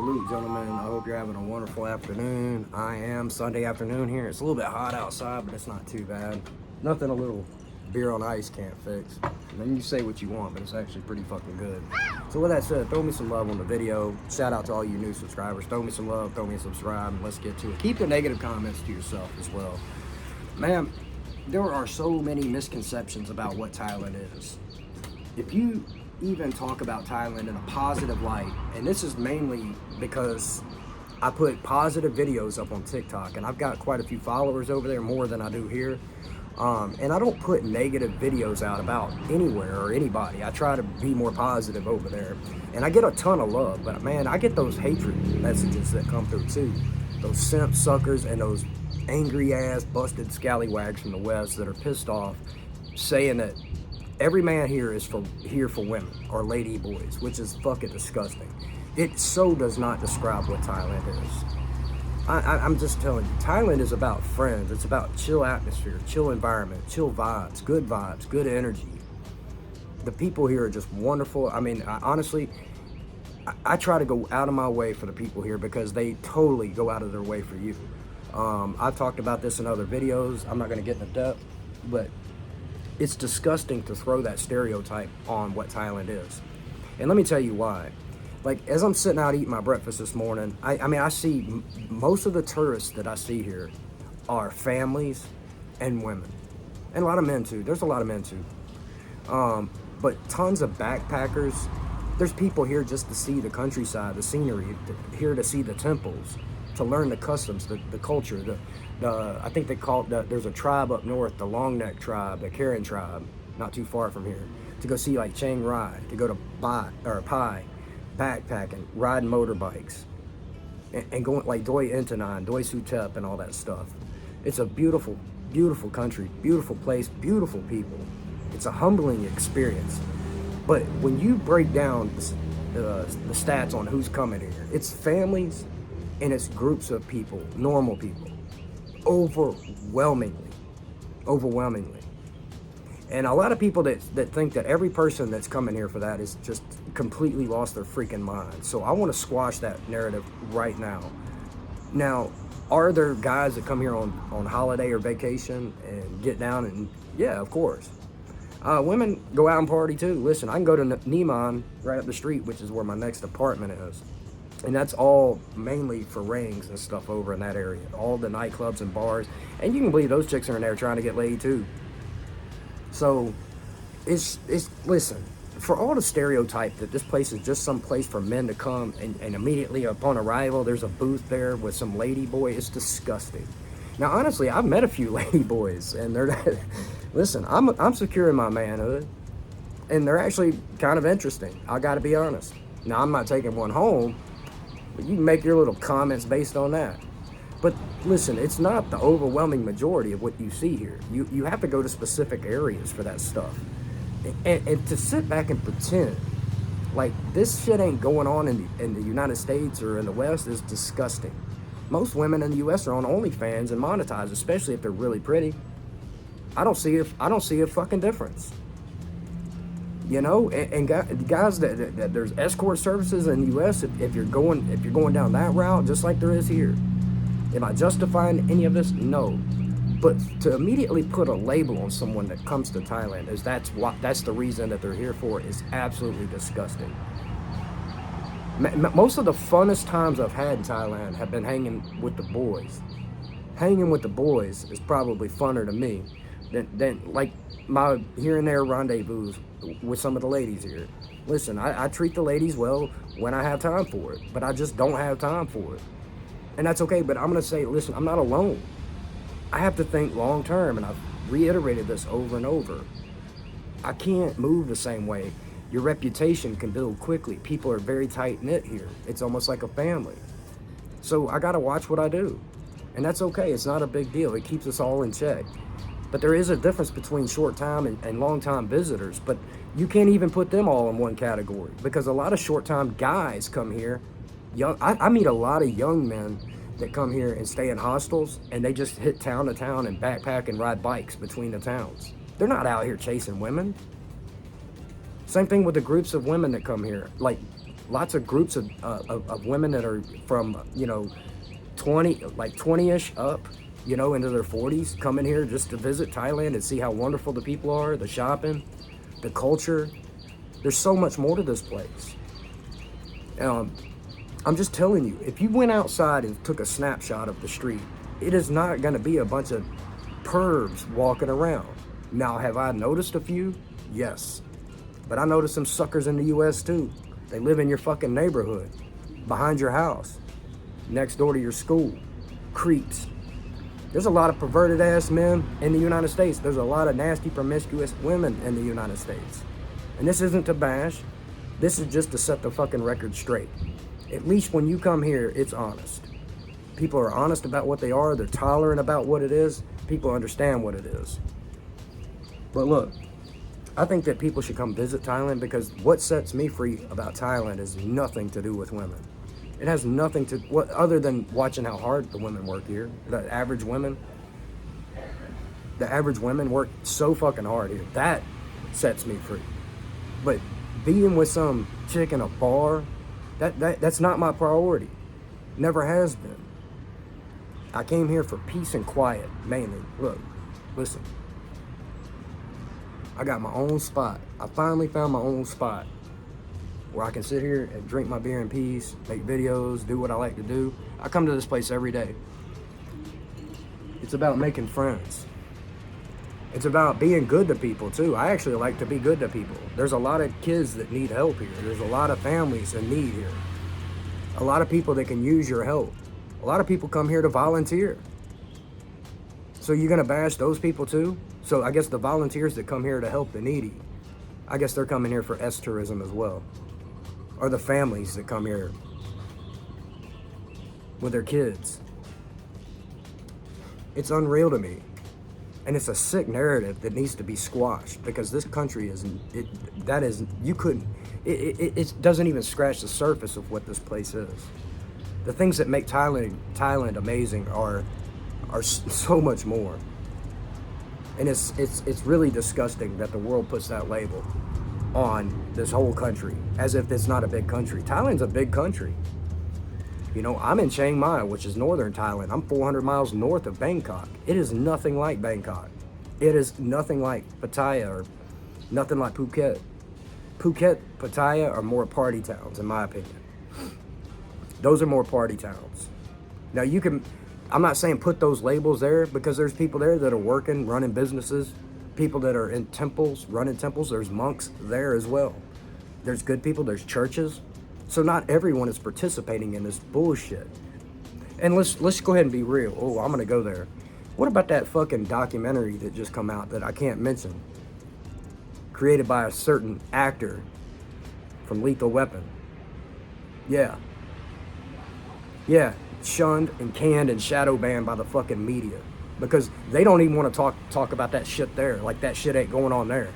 Salute, gentlemen. I hope you're having a wonderful afternoon. I am Sunday afternoon here. It's a little bit hot outside, but it's not too bad. Nothing a little beer on ice can't fix. And then you say what you want, but it's actually pretty fucking good. So with that said, throw me some love on the video. Shout out to all you new subscribers. Throw me some love, throw me a subscribe, and let's get to it. Keep the negative comments to yourself as well. Man, there are so many misconceptions about what Thailand is. If you even talk about Thailand in a positive light, and this is mainly because I put positive videos up on TikTok, and I've got quite a few followers over there, more than I do here. And I don't put negative videos out about anywhere or anybody. I try to be more positive over there, and I get a ton of love. But man, I get those hatred messages that come through too. Those simp suckers and those angry ass busted scallywags from the West that are pissed off, saying that every man here is here for women or lady boys, which is fucking disgusting. It so does not describe what Thailand is. I'm just telling you, Thailand is about friends. It's about chill atmosphere, chill environment, chill vibes, good energy. The people here are just wonderful. I mean, honestly, I try to go out of my way for the people here because they totally go out of their way for you. I've talked about this in other videos. I'm not going to get into depth, but it's disgusting to throw that stereotype on what Thailand is. And let me tell you why. Like, as I'm sitting out eating my breakfast this morning, I mean, I see most of the tourists that I see here are families and women. And a lot of men too. There's a lot of men too. But tons of backpackers. There's people here just to see the countryside, the scenery, here to see the temples, to learn the customs, the culture, I think they call it, there's a tribe up north, the Long Neck tribe, the Karen tribe, not too far from here, to go see like Chiang Rai, to go to Pai, backpacking, riding motorbikes, and going like Doi Intanon, Doi Sutep, and all that stuff. It's a beautiful, beautiful country, beautiful place, beautiful people. It's a humbling experience. But when you break down the stats on who's coming here, it's families and it's groups of people, normal people, overwhelmingly. And a lot of people that think that every person that's coming here for that is just completely lost their freaking mind. So I want to squash that narrative right now. Now, are there guys that come here on holiday or vacation and get down? And yeah, of course. Women go out and party too. Listen, I can go to Neiman right up the street, which is where my next apartment is. And that's all mainly for rings and stuff over in that area. All the nightclubs and bars. And you can believe those chicks are in there trying to get laid too. So, listen, for all the stereotype that this place is just some place for men to come and immediately upon arrival, there's a booth there with some lady boy, it's disgusting. Now, honestly, I've met a few lady boys, and they're, listen, I'm secure in my manhood, and they're actually kind of interesting. I gotta be honest. Now, I'm not taking one home, but you can make your little comments based on that. But listen, it's not the overwhelming majority of what you see here. You have to go to specific areas for that stuff. And to sit back and pretend like this shit ain't going on in the United States or in the West is disgusting. Most women in the US are on OnlyFans and monetized, especially if they're really pretty. I don't see a fucking difference. You know, and guys, that there's escort services in the U.S. If you're going down that route, just like there is here. Am I justifying any of this? No. But to immediately put a label on someone that comes to Thailand is that's the reason that they're here for is absolutely disgusting. Most of the funnest times I've had in Thailand have been hanging with the boys. Hanging with the boys is probably funner to me than like my here and there rendezvous with some of the ladies here. Listen, I treat the ladies well when I have time for it, but I just don't have time for it. And that's okay, but I'm gonna say, listen, I'm not alone. I have to think long term, and I've reiterated this over and over. I can't move the same way. Your reputation can build quickly. People are very tight-knit here. It's almost like a family. So I gotta watch what I do. And that's okay, it's not a big deal. It keeps us all in check. But there is a difference between short-time and long-time visitors, but you can't even put them all in one category because a lot of short-time guys come here. I meet a lot of young men that come here and stay in hostels, and they just hit town to town and backpack and ride bikes between the towns. They're not out here chasing women. Same thing with the groups of women that come here. Like lots of groups of women that are from, 20-ish up, into their 40s, coming here just to visit Thailand and see how wonderful the people are, the shopping, the culture. There's so much more to this place. I'm just telling you, if you went outside and took a snapshot of the street, it is not going to be a bunch of pervs walking around. Now, have I noticed a few? Yes. But I noticed some suckers in the U.S. too. They live in your fucking neighborhood, behind your house, next door to your school. Creeps. There's a lot of perverted ass men in the United States. There's a lot of nasty, promiscuous women in the United States. And this isn't to bash. This is just to set the fucking record straight. At least when you come here, it's honest. People are honest about what they are. They're tolerant about what it is. People understand what it is. But look, I think that people should come visit Thailand, because what sets me free about Thailand is nothing to do with women. It has nothing to, other than watching how hard the women work here. The average women work so fucking hard here. That sets me free. But being with some chick in a bar, that's not my priority. Never has been. I came here for peace and quiet, mainly. Look, listen. I got my own spot. I finally found my own spot where I can sit here and drink my beer in peace, make videos, do what I like to do. I come to this place every day. It's about making friends. It's about being good to people too. I actually like to be good to people. There's a lot of kids that need help here. There's a lot of families in need here. A lot of people that can use your help. A lot of people come here to volunteer. So you're gonna bash those people too? So I guess the volunteers that come here to help the needy, I guess they're coming here for S-tourism as well. Or the families that come here with their kids. It's unreal to me. And it's a sick narrative that needs to be squashed, because this country it doesn't even scratch the surface of what this place is. The things that make Thailand amazing are so much more. And it's really disgusting that the world puts that label on this whole country, as if it's not a big country. Thailand's a big country. I'm in Chiang Mai, which is northern Thailand. I'm 400 miles north of Bangkok. It is nothing like Bangkok. It is nothing like Pattaya, or nothing like Phuket. Phuket, Pattaya are more party towns, in my opinion. Those are more party towns. Now I'm not saying put those labels there, because there's people there that are working, running businesses, people that are in temples, running temples. There's monks there as well. There's good people, there's churches. So not everyone is participating in this bullshit. And let's go ahead and be real. Oh, I'm gonna go there. What about that fucking documentary that just come out that I can't mention? Created by a certain actor from Lethal Weapon. Yeah, shunned and canned and shadow banned by the fucking media, because they don't even want to talk about that shit there. Like, that shit ain't going on there.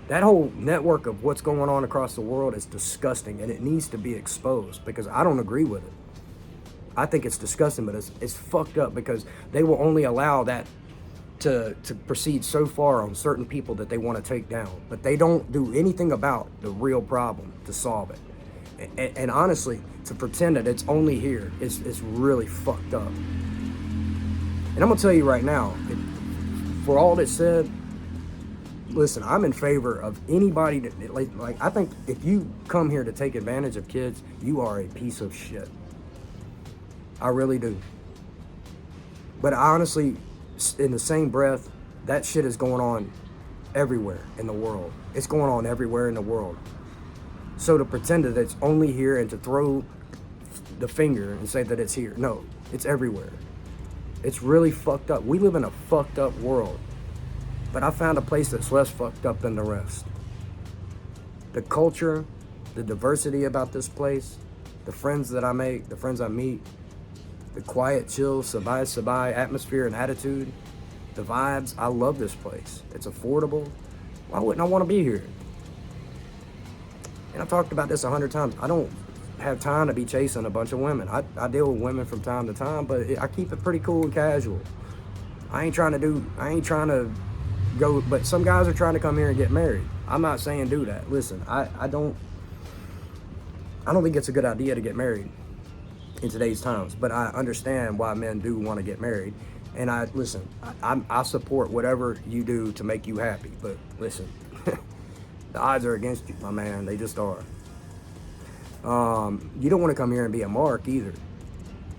That whole network of what's going on across the world is disgusting, and it needs to be exposed, because I don't agree with it. I think it's disgusting, but it's fucked up, because they will only allow that to proceed so far on certain people that they want to take down, but they don't do anything about the real problem to solve it. And honestly, to pretend that it's only here is really fucked up. And I'm gonna tell you right now, for all that's said, listen, I'm in favor of anybody that, like, I think if you come here to take advantage of kids, you are a piece of shit. I really do. But honestly, in the same breath, that shit is going on everywhere in the world. It's going on everywhere in the world. So to pretend that it's only here and to throw the finger and say that it's here, no, it's everywhere. It's really fucked up. We live in a fucked up world. But I found a place that's less fucked up than the rest. The culture, the diversity about this place, the friends that I make, the friends I meet, the quiet, chill, sabai atmosphere and attitude, the vibes. I love this place. It's affordable. Why wouldn't I want to be here? And I've talked about this 100 times. I don't have time to be chasing a bunch of women. I deal with women from time to time, but I keep it pretty cool and casual. I ain't trying to go, but some guys are trying to come here and get married. I'm not saying do that. Listen, I don't I don't think it's a good idea to get married in today's times, but I understand why men do want to get married. And I support whatever you do to make you happy. But listen, the odds are against you, my man. They just are. You don't want to come here and be a mark either,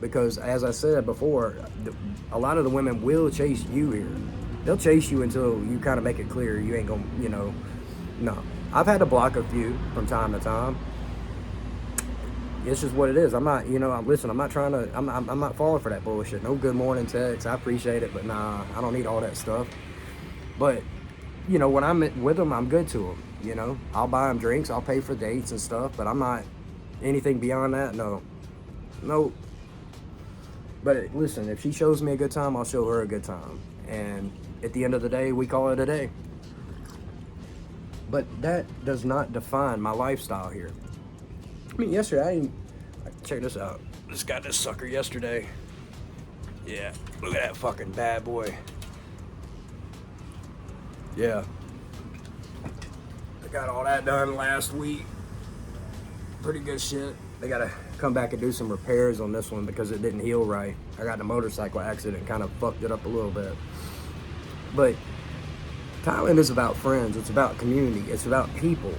because as I said before, a lot of the women will chase you here. They'll chase you until you kind of make it clear you ain't gonna, no. I've had to block a few from time to time. It's just what it is. I'm not, I'm not trying to, I'm not falling for that bullshit. No good morning text. I appreciate it, but nah, I don't need all that stuff. But, when I'm with them, I'm good to them, I'll buy them drinks, I'll pay for dates and stuff, but I'm not anything beyond that, no. But listen, if she shows me a good time, I'll show her a good time. And at the end of the day, we call it a day. But that does not define my lifestyle here. I mean, yesterday, check this out. Just got this sucker yesterday. Yeah, look at that fucking bad boy. Yeah. I got all that done last week. Pretty good shit. They gotta come back and do some repairs on this one because it didn't heal right. I got in a motorcycle accident, kind of fucked it up a little bit. But Thailand is about friends. It's about community. It's about people.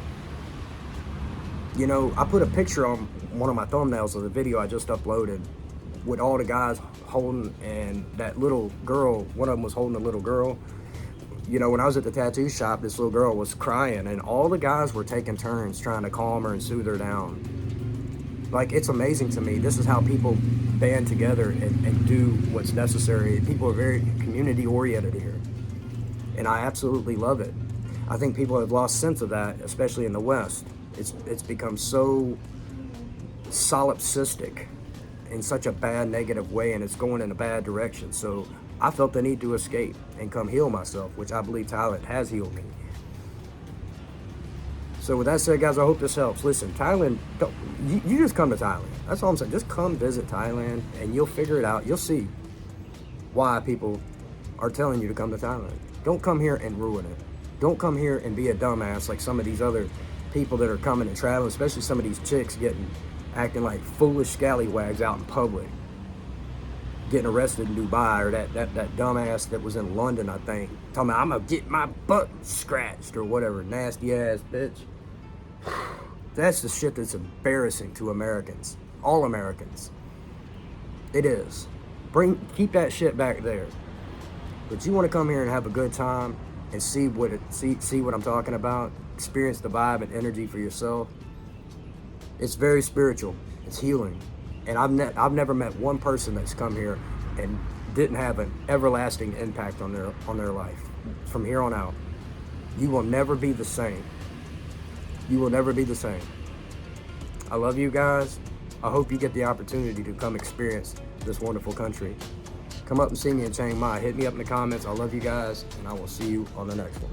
I put a picture on one of my thumbnails of the video I just uploaded with all the guys holding, and that little girl, one of them was holding a little girl. When I was at the tattoo shop, this little girl was crying, and all the guys were taking turns trying to calm her and soothe her down. Like, it's amazing to me. This is how people band together and do what's necessary. People are very community-oriented here, and I absolutely love it. I think people have lost sense of that, especially in the West. It's become so solipsistic in such a bad, negative way, and it's going in a bad direction. So I felt the need to escape and come heal myself, which I believe Thailand has healed me. So with that said, guys, I hope this helps. Listen, Thailand, you just come to Thailand. That's all I'm saying. Just come visit Thailand, and you'll figure it out. You'll see why people are telling you to come to Thailand. Don't come here and ruin it. Don't come here and be a dumbass like some of these other people that are coming and traveling, especially some of these chicks acting like foolish scallywags out in public, getting arrested in Dubai, or that dumbass that was in London, I think, talking about, I'm gonna get my butt scratched or whatever, nasty ass bitch. That's the shit that's embarrassing to Americans, all Americans. It is. Keep that shit back there. But you want to come here and have a good time and see what I'm talking about, experience the vibe and energy for yourself. It's very spiritual. It's healing. And I've never met one person that's come here and didn't have an everlasting impact on their life. From here on out, you will never be the same. You will never be the same. I love you guys. I hope you get the opportunity to come experience this wonderful country. Come up and see me in Chiang Mai. Hit me up in the comments. I love you guys, and I will see you on the next one.